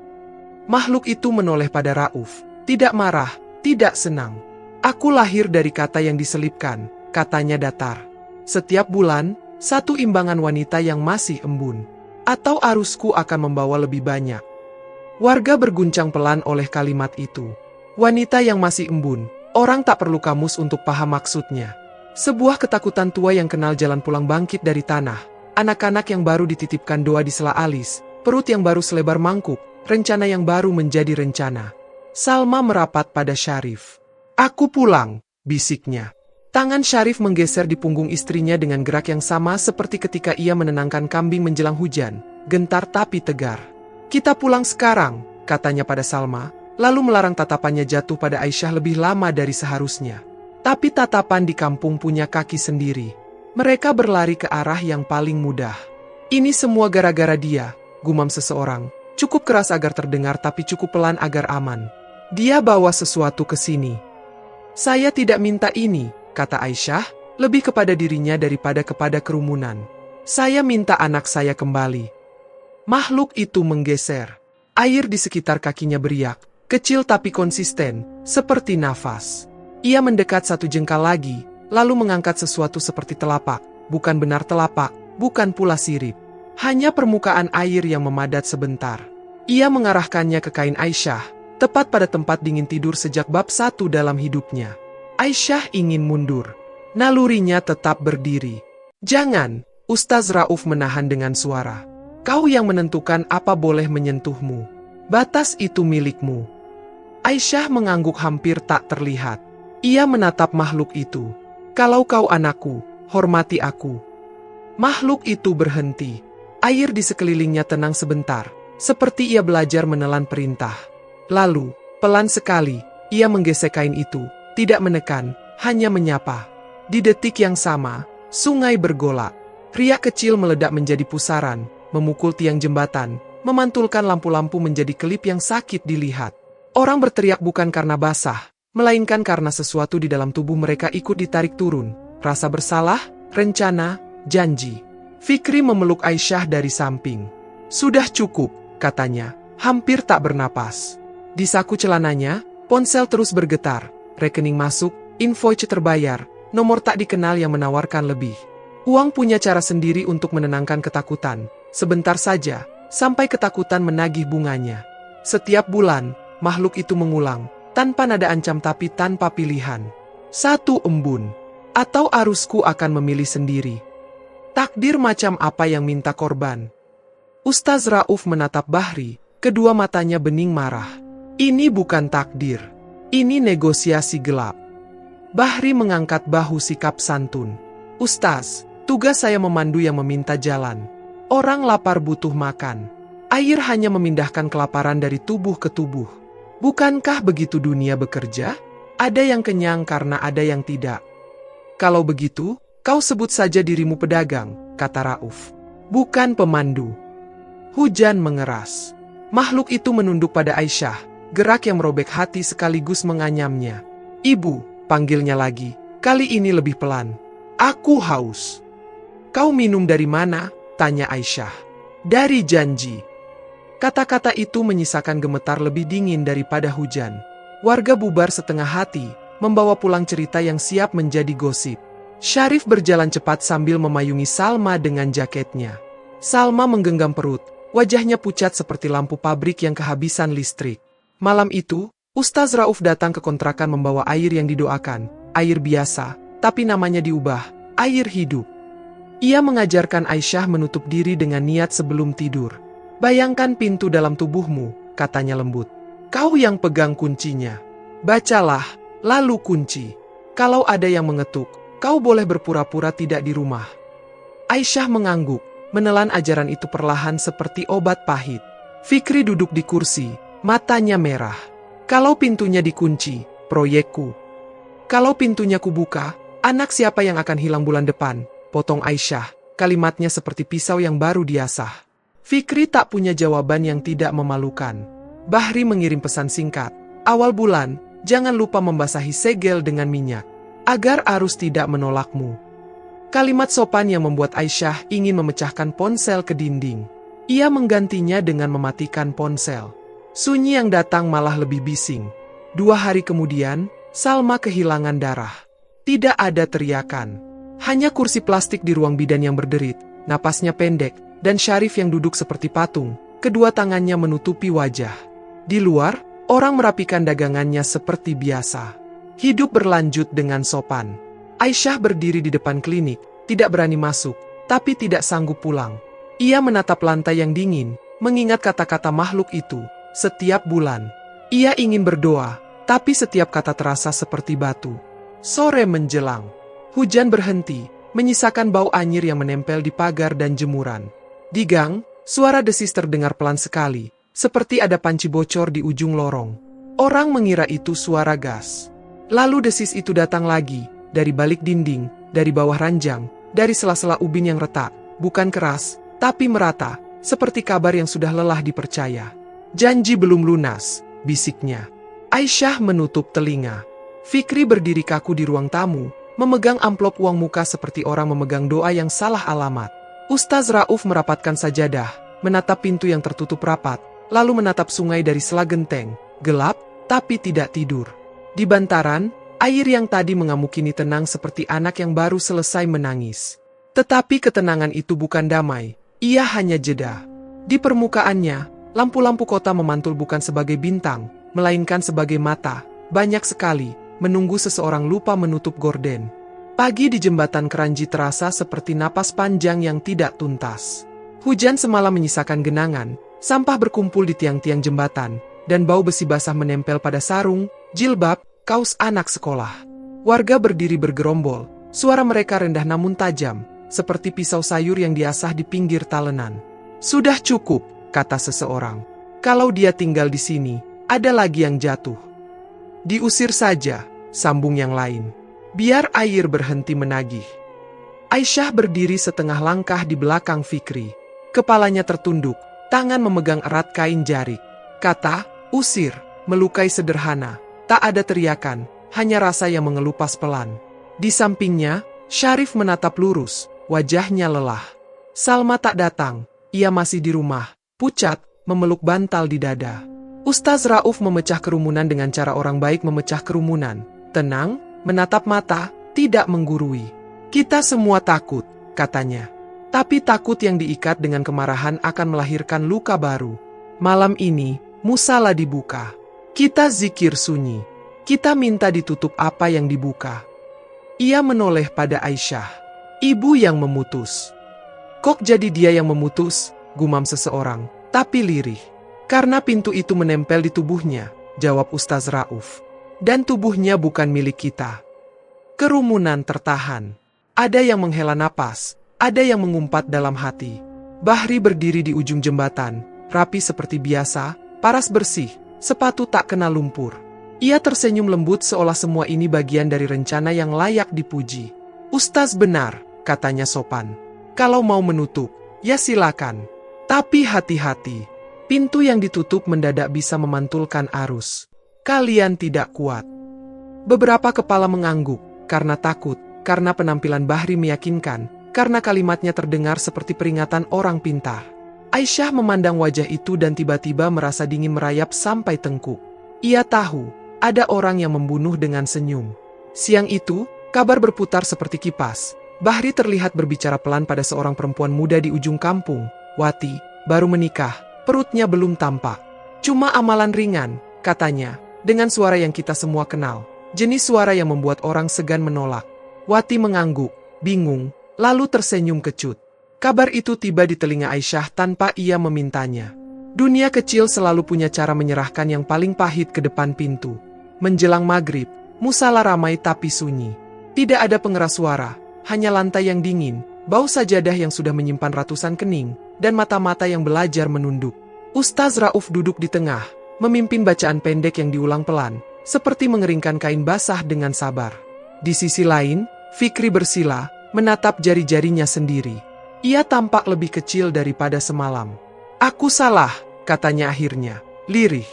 S1: Makhluk itu menoleh pada Rauf. Tidak marah, tidak senang. Aku lahir dari kata yang diselipkan, katanya datar. Setiap bulan, satu imbangan wanita yang masih embun. Atau arusku akan membawa lebih banyak. Warga berguncang pelan oleh kalimat itu. Wanita yang masih embun, orang tak perlu kamus untuk paham maksudnya. Sebuah ketakutan tua yang kenal jalan pulang bangkit dari tanah. Anak-anak yang baru dititipkan doa di sela alis, perut yang baru selebar mangkuk, rencana yang baru menjadi rencana. Salma merapat pada Syarif. Aku pulang, bisiknya. Tangan Syarif menggeser di punggung istrinya dengan gerak yang sama seperti ketika ia menenangkan kambing menjelang hujan, gentar tapi tegar. Kita pulang sekarang, katanya pada Salma, lalu melarang tatapannya jatuh pada Aisyah lebih lama dari seharusnya. Tapi tatapan di kampung punya kaki sendiri. Mereka berlari ke arah yang paling mudah. Ini semua gara-gara dia, gumam seseorang. Cukup keras agar terdengar tapi cukup pelan agar aman. Dia bawa sesuatu ke sini. Saya tidak minta ini, kata Aisyah, lebih kepada dirinya daripada kepada kerumunan. Saya minta anak saya kembali. Makhluk itu menggeser. Air di sekitar kakinya beriak, kecil tapi konsisten, seperti nafas. Ia mendekat satu jengkal lagi, lalu mengangkat sesuatu seperti telapak, bukan benar telapak, bukan pula sirip. Hanya permukaan air yang memadat sebentar. Ia mengarahkannya ke kain Aisyah, tepat pada tempat dingin tidur sejak bab 1 dalam hidupnya. Aisyah ingin mundur. Nalurinya tetap berdiri. Jangan, Ustaz Rauf menahan dengan suara. Kau yang menentukan apa boleh menyentuhmu. Batas itu milikmu. Aisyah mengangguk hampir tak terlihat. Ia menatap makhluk itu. Kalau kau anakku, hormati aku. Makhluk itu berhenti. Air di sekelilingnya tenang sebentar, seperti ia belajar menelan perintah. Lalu, pelan sekali, ia menggesek kain itu, tidak menekan, hanya menyapa. Di detik yang sama, sungai bergolak. Riak kecil meledak menjadi pusaran, memukul tiang jembatan, memantulkan lampu-lampu menjadi kelip yang sakit dilihat. Orang berteriak bukan karena basah, melainkan karena sesuatu di dalam tubuh mereka ikut ditarik turun. Rasa bersalah, rencana, janji. Fikri memeluk Aisyah dari samping. Sudah cukup, katanya, hampir tak bernapas. Di saku celananya, ponsel terus bergetar. Rekening masuk, invoice terbayar, nomor tak dikenal yang menawarkan lebih. Uang punya cara sendiri untuk menenangkan ketakutan. Sebentar saja, sampai ketakutan menagih bunganya. Setiap bulan, makhluk itu mengulang. Tanpa nada ancam tapi tanpa pilihan. Satu embun. Atau arusku akan memilih sendiri. Takdir macam apa yang minta korban? Ustaz Rauf menatap Bahri, kedua matanya bening marah. Ini bukan takdir. Ini negosiasi gelap. Bahri mengangkat bahu sikap santun. Ustaz, tugas saya memandu yang meminta jalan. Orang lapar butuh makan. Air hanya memindahkan kelaparan dari tubuh ke tubuh. Bukankah begitu dunia bekerja? Ada yang kenyang karena ada yang tidak. Kalau begitu, kau sebut saja dirimu pedagang, kata Rauf. Bukan pemandu. Hujan mengeras. Makhluk itu menunduk pada Aisyah, gerak yang merobek hati sekaligus menganyamnya. Ibu, panggilnya lagi, kali ini lebih pelan. Aku haus. Kau minum dari mana? Tanya Aisyah. Dari janji. Kata-kata itu menyisakan gemetar lebih dingin daripada hujan. Warga bubar setengah hati, membawa pulang cerita yang siap menjadi gosip. Syarif berjalan cepat sambil memayungi Salma dengan jaketnya. Salma menggenggam perut, wajahnya pucat seperti lampu pabrik yang kehabisan listrik. Malam itu, Ustaz Rauf datang ke kontrakan membawa air yang didoakan, air biasa, tapi namanya diubah, air hidup. Ia mengajarkan Aisyah menutup diri dengan niat sebelum tidur. Bayangkan pintu dalam tubuhmu, katanya lembut. Kau yang pegang kuncinya. Bacalah, lalu kunci. Kalau ada yang mengetuk, kau boleh berpura-pura tidak di rumah. Aisyah mengangguk, menelan ajaran itu perlahan seperti obat pahit. Fikri duduk di kursi, matanya merah. Kalau pintunya dikunci, proyekku. Kalau pintunya kubuka, anak siapa yang akan hilang bulan depan? Potong Aisyah, kalimatnya seperti pisau yang baru diasah. Fikri tak punya jawaban yang tidak memalukan. Bahri mengirim pesan singkat. Awal bulan, jangan lupa membasahi segel dengan minyak, agar arus tidak menolakmu. Kalimat sopan yang membuat Aisyah ingin memecahkan ponsel ke dinding. Ia menggantinya dengan mematikan ponsel. Sunyi yang datang malah lebih bising. 2 hari kemudian, Salma kehilangan darah. Tidak ada teriakan. Hanya kursi plastik di ruang bidan yang berderit, napasnya pendek, dan Syarif yang duduk seperti patung, kedua tangannya menutupi wajah. Di luar, orang merapikan dagangannya seperti biasa. Hidup berlanjut dengan sopan. Aisyah berdiri di depan klinik, tidak berani masuk, tapi tidak sanggup pulang. Ia menatap lantai yang dingin, mengingat kata-kata makhluk itu. Setiap bulan, ia ingin berdoa, tapi setiap kata terasa seperti batu. Sore menjelang, hujan berhenti, menyisakan bau anyir yang menempel di pagar dan jemuran. Di gang, suara desis terdengar pelan sekali, seperti ada panci bocor di ujung lorong. Orang mengira itu suara gas. Lalu desis itu datang lagi, dari balik dinding, dari bawah ranjang, dari sela-sela ubin yang retak, bukan keras, tapi merata, seperti kabar yang sudah lelah dipercaya. Janji belum lunas, bisiknya. Aisyah menutup telinga. Fikri berdiri kaku di ruang tamu, memegang amplop uang muka seperti orang memegang doa yang salah alamat. Ustaz Rauf merapatkan sajadah, menatap pintu yang tertutup rapat, lalu menatap sungai dari sela genteng, gelap, tapi tidak tidur. Di bantaran, air yang tadi mengamuk kini tenang seperti anak yang baru selesai menangis. Tetapi ketenangan itu bukan damai, ia hanya jeda. Di permukaannya, lampu-lampu kota memantul bukan sebagai bintang, melainkan sebagai mata, banyak sekali, menunggu seseorang lupa menutup gorden. Pagi di jembatan Keranji terasa seperti napas panjang yang tidak tuntas. Hujan semalam menyisakan genangan, sampah berkumpul di tiang-tiang jembatan, dan bau besi basah menempel pada sarung, jilbab, kaos anak sekolah. Warga berdiri bergerombol, suara mereka rendah namun tajam, seperti pisau sayur yang diasah di pinggir talenan. Sudah cukup, kata seseorang. Kalau dia tinggal di sini, ada lagi yang jatuh. Diusir saja, sambung yang lain. Biar air berhenti menagih. Aisyah berdiri setengah langkah di belakang Fikri. Kepalanya tertunduk, tangan memegang erat kain jarik. Kata, usir, melukai sederhana. Tak ada teriakan, hanya rasa yang mengelupas pelan. Di sampingnya, Syarif menatap lurus, wajahnya lelah. Salma tak datang, ia masih di rumah, pucat, memeluk bantal di dada. Ustaz Rauf memecah kerumunan dengan cara orang baik memecah kerumunan. Tenang, menatap mata, tidak menggurui. Kita semua takut, katanya. Tapi takut yang diikat dengan kemarahan akan melahirkan luka baru. Malam ini, musala dibuka. Kita zikir sunyi. Kita minta ditutup apa yang dibuka. Ia menoleh pada Aisyah. Ibu yang memutus. Kok jadi dia yang memutus, gumam seseorang, tapi lirih. Karena pintu itu menempel di tubuhnya, jawab Ustaz Rauf. Dan tubuhnya bukan milik kita. Kerumunan tertahan. Ada yang menghela napas, ada yang mengumpat dalam hati. Bahri berdiri di ujung jembatan, rapi seperti biasa, paras bersih, sepatu tak kena lumpur. Ia tersenyum lembut seolah semua ini bagian dari rencana yang layak dipuji. Ustaz benar, katanya sopan. Kalau mau menutup, ya silakan. Tapi hati-hati. Pintu yang ditutup mendadak bisa memantulkan arus. Kalian tidak kuat. Beberapa kepala mengangguk, karena takut, karena penampilan Bahri meyakinkan, karena kalimatnya terdengar seperti peringatan orang pintar. Aisyah memandang wajah itu dan tiba-tiba merasa dingin merayap sampai tengkuk. Ia tahu, ada orang yang membunuh dengan senyum. Siang itu, kabar berputar seperti kipas. Bahri terlihat berbicara pelan pada seorang perempuan muda di ujung kampung. Wati, baru menikah, perutnya belum tampak. Cuma amalan ringan, katanya, dengan suara yang kita semua kenal. Jenis suara yang membuat orang segan menolak. Wati mengangguk, bingung, lalu tersenyum kecut. Kabar itu tiba di telinga Aisyah tanpa ia memintanya. Dunia kecil selalu punya cara menyerahkan yang paling pahit ke depan pintu. Menjelang maghrib, musala ramai tapi sunyi. Tidak ada pengeras suara, hanya lantai yang dingin, bau sajadah yang sudah menyimpan ratusan kening, dan mata-mata yang belajar menunduk. Ustaz Rauf duduk di tengah, memimpin bacaan pendek yang diulang pelan, seperti mengeringkan kain basah dengan sabar. Di sisi lain, Fikri bersila, menatap jari-jarinya sendiri. Ia tampak lebih kecil daripada semalam. Aku salah, katanya akhirnya, lirih.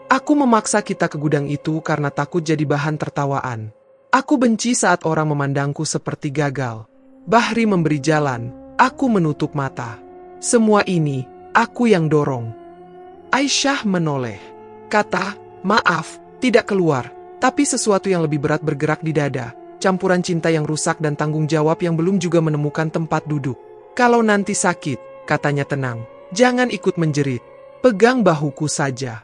S1: Aku memaksa kita ke gudang itu karena takut jadi bahan tertawaan. Aku benci saat orang memandangku seperti gagal. Bahri memberi jalan, aku menutup mata. Semua ini, aku yang dorong. Aisyah menoleh. Kata, maaf, tidak keluar, tapi sesuatu yang lebih berat bergerak di dada. Campuran cinta yang rusak dan tanggung jawab yang belum juga menemukan tempat duduk. Kalau nanti sakit, katanya tenang, jangan ikut menjerit. Pegang bahuku saja.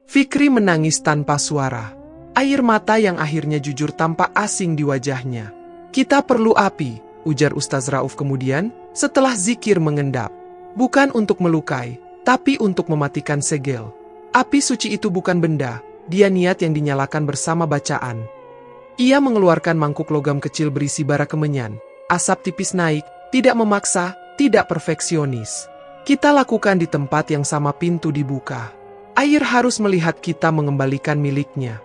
S1: Fikri menangis tanpa suara. Air mata yang akhirnya jujur tampak asing di wajahnya. Kita perlu api, ujar Ustaz Rauf kemudian, setelah zikir mengendap. Bukan untuk melukai, tapi untuk mematikan segel. Api suci itu bukan benda, dia niat yang dinyalakan bersama bacaan. Ia mengeluarkan mangkuk logam kecil berisi bara kemenyan. Asap tipis naik, tidak memaksa, tidak perfeksionis. Kita lakukan di tempat yang sama pintu dibuka. Air harus melihat kita mengembalikan miliknya.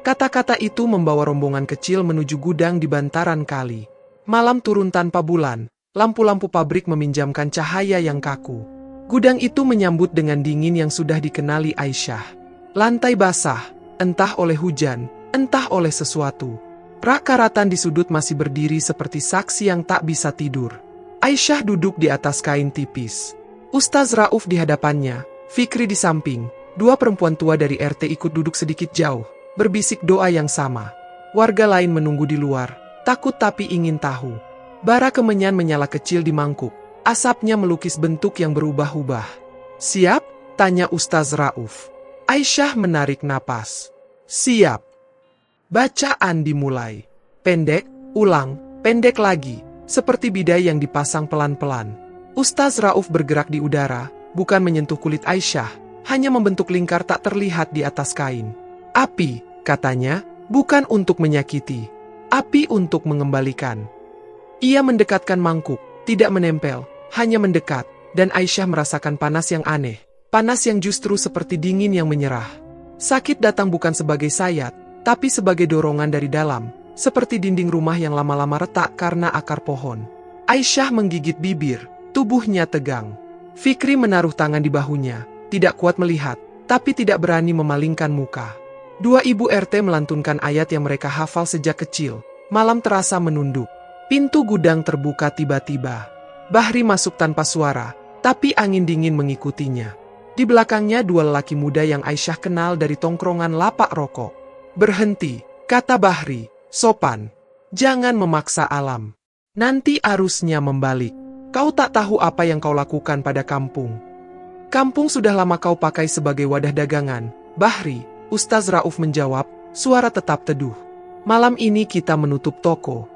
S1: Kata-kata itu membawa rombongan kecil menuju gudang di bantaran kali. Malam turun tanpa bulan, lampu-lampu pabrik meminjamkan cahaya yang kaku. Gudang itu menyambut dengan dingin yang sudah dikenali Aisyah. Lantai basah, entah oleh hujan, entah oleh sesuatu. Rak karatan di sudut masih berdiri seperti saksi yang tak bisa tidur. Aisyah duduk di atas kain tipis. Ustaz Rauf di hadapannya, Fikri di samping. Dua perempuan tua dari RT ikut duduk sedikit jauh, berbisik doa yang sama. Warga lain menunggu di luar, takut tapi ingin tahu. Bara kemenyan menyala kecil di mangkuk. Asapnya melukis bentuk yang berubah-ubah. Siap? Tanya Ustaz Rauf. Aisyah menarik napas. Siap. Bacaan dimulai. Pendek, ulang, pendek lagi. Seperti bidai yang dipasang pelan-pelan. Ustaz Rauf bergerak di udara, bukan menyentuh kulit Aisyah, hanya membentuk lingkar tak terlihat di atas kain. Api, katanya, bukan untuk menyakiti. Api untuk mengembalikan. Ia mendekatkan mangkuk, tidak menempel. Hanya mendekat, dan Aisyah merasakan panas yang aneh. Panas yang justru seperti dingin yang menyerah. Sakit datang bukan sebagai sayat, tapi sebagai dorongan dari dalam. Seperti dinding rumah yang lama-lama retak karena akar pohon. Aisyah menggigit bibir, tubuhnya tegang. Fikri menaruh tangan di bahunya, tidak kuat melihat, tapi tidak berani memalingkan muka. Dua ibu RT melantunkan ayat yang mereka hafal sejak kecil. Malam terasa menunduk. Pintu gudang terbuka tiba-tiba. Bahri masuk tanpa suara, tapi angin dingin mengikutinya. Di belakangnya dua lelaki muda yang Aisyah kenal dari tongkrongan lapak rokok. Berhenti, kata Bahri, sopan. Jangan memaksa alam. Nanti arusnya membalik. Kau tak tahu apa yang kau lakukan pada kampung. Kampung sudah lama kau pakai sebagai wadah dagangan. Bahri, Ustaz Rauf menjawab, suara tetap teduh. Malam ini kita menutup toko.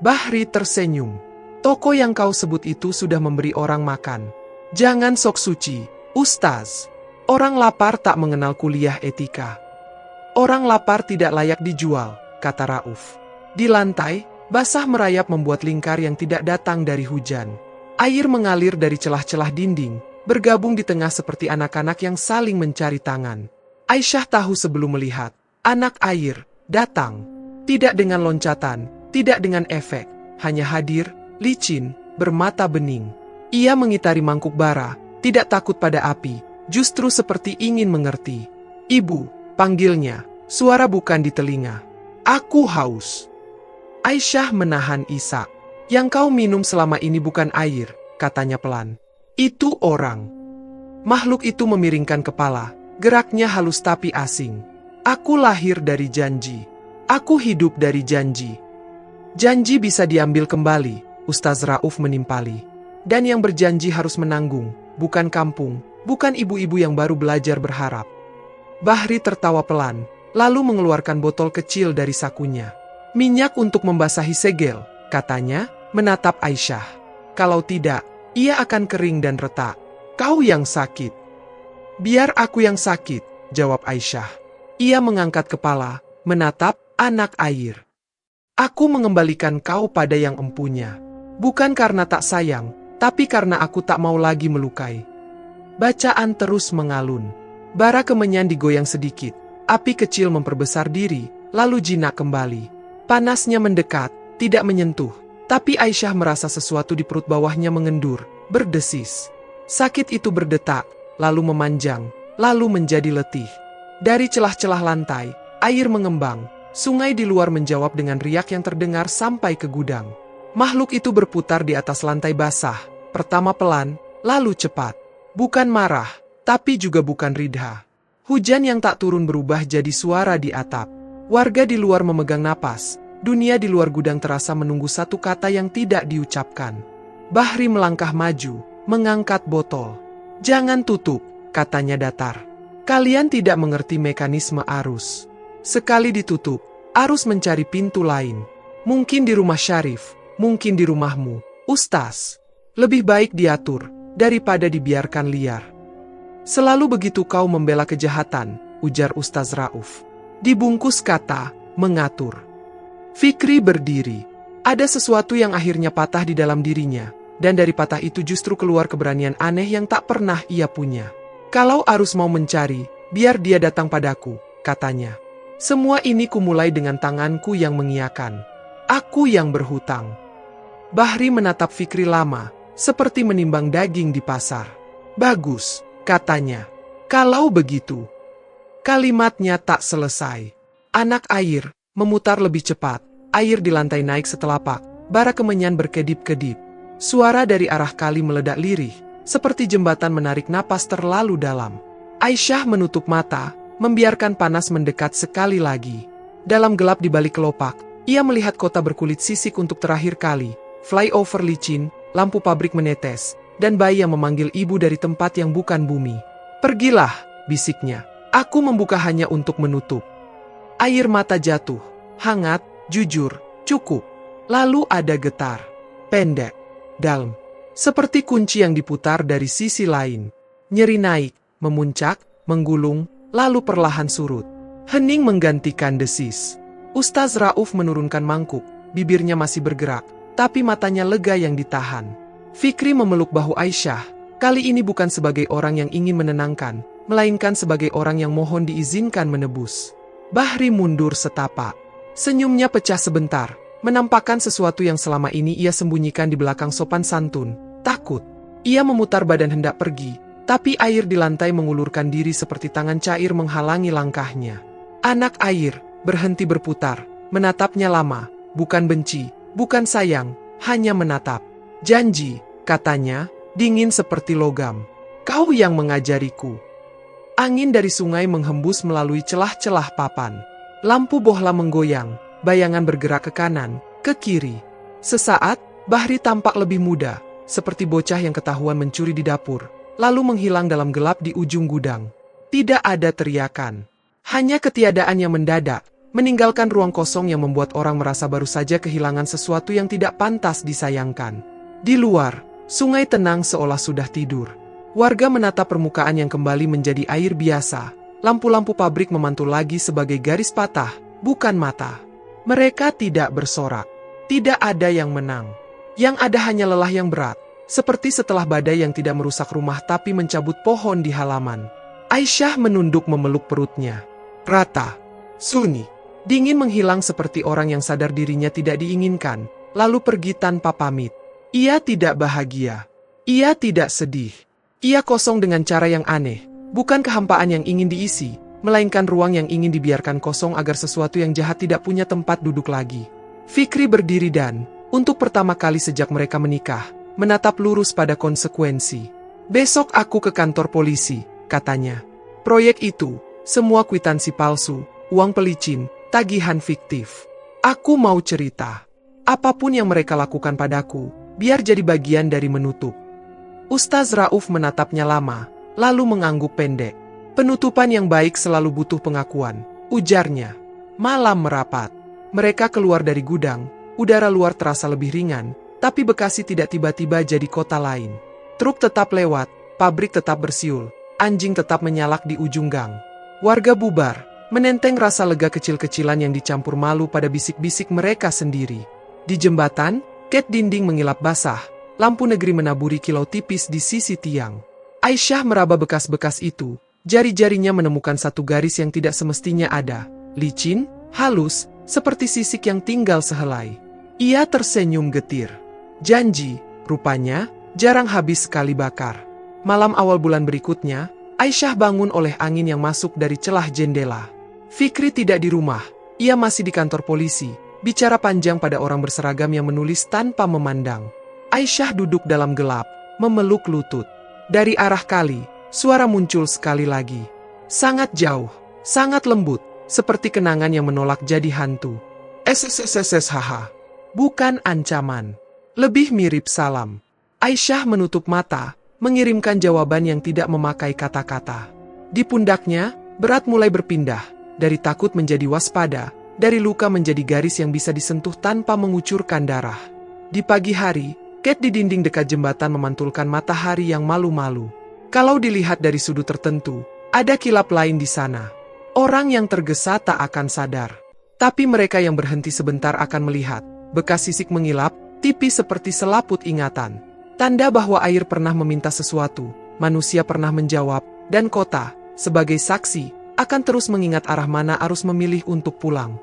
S1: Bahri tersenyum. Toko yang kau sebut itu sudah memberi orang makan. Jangan sok suci, Ustaz. Orang lapar tak mengenal kuliah etika. Orang lapar tidak layak dijual, kata Rauf. Di lantai, basah merayap membuat lingkar yang tidak datang dari hujan. Air mengalir dari celah-celah dinding, bergabung di tengah seperti anak-anak yang saling mencari tangan. Aisyah tahu sebelum melihat. Anak air, datang. Tidak dengan loncatan, tidak dengan efek, hanya hadir, licin, bermata bening. Ia mengitari mangkuk bara, tidak takut pada api, justru seperti ingin mengerti. Ibu, panggilnya, suara bukan di telinga. Aku haus. Aisyah menahan isak. Yang kau minum selama ini bukan air, katanya pelan. Itu orang. Makhluk itu memiringkan kepala, geraknya halus tapi asing. Aku lahir dari janji. Aku hidup dari janji. Janji bisa diambil kembali. Ustaz Rauf menimpali. Dan yang berjanji harus menanggung, bukan kampung, bukan ibu-ibu yang baru belajar berharap. Bahri tertawa pelan, lalu mengeluarkan botol kecil dari sakunya. Minyak untuk membasahi segel, katanya, menatap Aisyah. Kalau tidak, ia akan kering dan retak. Kau yang sakit. Biar aku yang sakit, jawab Aisyah. Ia mengangkat kepala, menatap anak air. Aku mengembalikan kau pada yang empunya. Bukan karena tak sayang, tapi karena aku tak mau lagi melukai. Bacaan terus mengalun. Bara kemenyan digoyang sedikit. Api kecil memperbesar diri, lalu jinak kembali. Panasnya mendekat, tidak menyentuh. Tapi Aisyah merasa sesuatu di perut bawahnya mengendur, berdesis. Sakit itu berdetak, lalu memanjang, lalu menjadi letih. Dari celah-celah lantai, air mengembang. Sungai di luar menjawab dengan riak yang terdengar sampai ke gudang. Makhluk itu berputar di atas lantai basah, pertama pelan, lalu cepat. Bukan marah, Tapi juga bukan Ridha. Hujan yang tak turun berubah jadi suara di atap. Warga di luar memegang napas. Dunia di luar gudang terasa menunggu satu kata yang tidak diucapkan. Bahri melangkah maju, mengangkat botol. "Jangan tutup," katanya datar. "Kalian tidak mengerti mekanisme arus. Sekali ditutup, arus mencari pintu lain. Mungkin di rumah Syarif, mungkin di rumahmu, Ustaz. Lebih baik diatur, daripada dibiarkan liar." "Selalu begitu kau membela kejahatan," ujar Ustaz Rauf. Dibungkus kata, mengatur. Fikri berdiri. Ada sesuatu yang akhirnya patah di dalam dirinya, dan dari patah itu justru keluar keberanian aneh yang tak pernah ia punya. "Kalau arus mau mencari, biar dia datang padaku," katanya. "Semua ini kumulai dengan tanganku yang mengiyakan. Aku yang berhutang." Bahri menatap Fikri lama, seperti menimbang daging di pasar. "Bagus," katanya. "Kalau begitu." Kalimatnya tak selesai. Anak air memutar lebih cepat. Air di lantai naik setelapak. Bara kemenyan berkedip-kedip. Suara dari arah kali meledak lirih, seperti jembatan menarik napas terlalu dalam. Aisyah menutup mata, membiarkan panas mendekat sekali lagi. Dalam gelap di balik kelopak, ia melihat kota berkulit sisik untuk terakhir kali. Flyover licin, lampu pabrik menetes, dan bayi yang memanggil ibu dari tempat yang bukan bumi. "Pergilah," bisiknya. "Aku membuka hanya untuk menutup." Air mata jatuh, hangat, jujur, cukup. Lalu ada getar. Pendek, dalam. Seperti kunci yang diputar dari sisi lain. Nyeri naik, memuncak, menggulung, lalu perlahan surut. Hening menggantikan desis. Ustaz Rauf menurunkan mangkuk, bibirnya masih bergerak, tapi matanya lega yang ditahan. Fikri memeluk bahu Aisyah, kali ini bukan sebagai orang yang ingin menenangkan, melainkan sebagai orang yang mohon diizinkan menebus. Bahri mundur setapak. Senyumnya pecah sebentar, menampakkan sesuatu yang selama ini ia sembunyikan di belakang sopan santun, takut. Ia memutar badan hendak pergi, tapi air di lantai mengulurkan diri seperti tangan cair menghalangi langkahnya. Anak air berhenti berputar, menatapnya lama, bukan benci, bukan sayang, hanya menatap. "Janji," katanya, dingin seperti logam. "Kau yang mengajariku." Angin dari sungai menghembus melalui celah-celah papan. Lampu bohlam menggoyang, bayangan bergerak ke kanan, ke kiri. Sesaat, Bahri tampak lebih muda, seperti bocah yang ketahuan mencuri di dapur, lalu menghilang dalam gelap di ujung gudang. Tidak ada teriakan. Hanya ketiadaan yang mendadak, meninggalkan ruang kosong yang membuat orang merasa baru saja kehilangan sesuatu yang tidak pantas disayangkan. Di luar, sungai tenang seolah sudah tidur. Warga menatap permukaan yang kembali menjadi air biasa. Lampu-lampu pabrik memantul lagi sebagai garis patah, bukan mata. Mereka tidak bersorak. Tidak ada yang menang. Yang ada hanya lelah yang berat, seperti setelah badai yang tidak merusak rumah tapi mencabut pohon di halaman. Aisyah menunduk memeluk perutnya. Rata, sunyi, dingin menghilang seperti orang yang sadar dirinya tidak diinginkan, lalu pergi tanpa pamit. Ia tidak bahagia. Ia tidak sedih. Ia kosong dengan cara yang aneh, bukan kehampaan yang ingin diisi, melainkan ruang yang ingin dibiarkan kosong agar sesuatu yang jahat tidak punya tempat duduk lagi. Fikri berdiri dan, untuk pertama kali sejak mereka menikah, menatap lurus pada konsekuensi. "Besok aku ke kantor polisi," katanya. "Proyek itu, semua kwitansi palsu, uang pelicin, tagihan fiktif. Aku mau cerita. Apapun yang mereka lakukan padaku, biar jadi bagian dari menutup." Ustaz Rauf menatapnya lama, lalu mengangguk pendek. "Penutupan yang baik selalu butuh pengakuan," ujarnya. Malam merapat. Mereka keluar dari gudang, udara luar terasa lebih ringan, tapi Bekasi tidak tiba-tiba jadi kota lain. Truk tetap lewat, pabrik tetap bersiul, anjing tetap menyalak di ujung gang. Warga bubar, menenteng rasa lega kecil-kecilan yang dicampur malu pada bisik-bisik mereka sendiri. Di jembatan, ket dinding mengilap basah. Lampu negeri menaburi kilau tipis di sisi tiang. Aisyah meraba bekas-bekas itu. Jari-jarinya menemukan satu garis yang tidak semestinya ada. Licin, halus, seperti sisik yang tinggal sehelai. Ia tersenyum getir. Janji, rupanya, jarang habis sekali bakar. Malam awal bulan berikutnya, Aisyah bangun oleh angin yang masuk dari celah jendela. Fikri tidak di rumah. Ia masih di kantor polisi, bicara panjang pada orang berseragam yang menulis tanpa memandang. Aisyah duduk dalam gelap, memeluk lutut. Dari arah kali, Suara muncul sekali lagi. Sangat jauh, sangat lembut, seperti kenangan yang menolak jadi hantu. SSSSSHH. Bukan ancaman. Lebih mirip salam. Aisyah menutup mata, mengirimkan jawaban yang tidak memakai kata-kata. Di pundaknya, berat mulai berpindah, dari takut menjadi waspada, dari luka menjadi garis yang bisa disentuh tanpa mengucurkan darah. Di pagi hari, Kate di dinding dekat jembatan memantulkan matahari yang malu-malu. Kalau dilihat dari sudut tertentu, ada kilap lain di sana. Orang yang tergesa tak akan sadar. Tapi mereka yang berhenti sebentar akan melihat, bekas sisik mengilap, tipis seperti selaput ingatan. Tanda bahwa air pernah meminta sesuatu, manusia pernah menjawab, dan kota, sebagai saksi, akan terus mengingat arah mana arus memilih untuk pulang.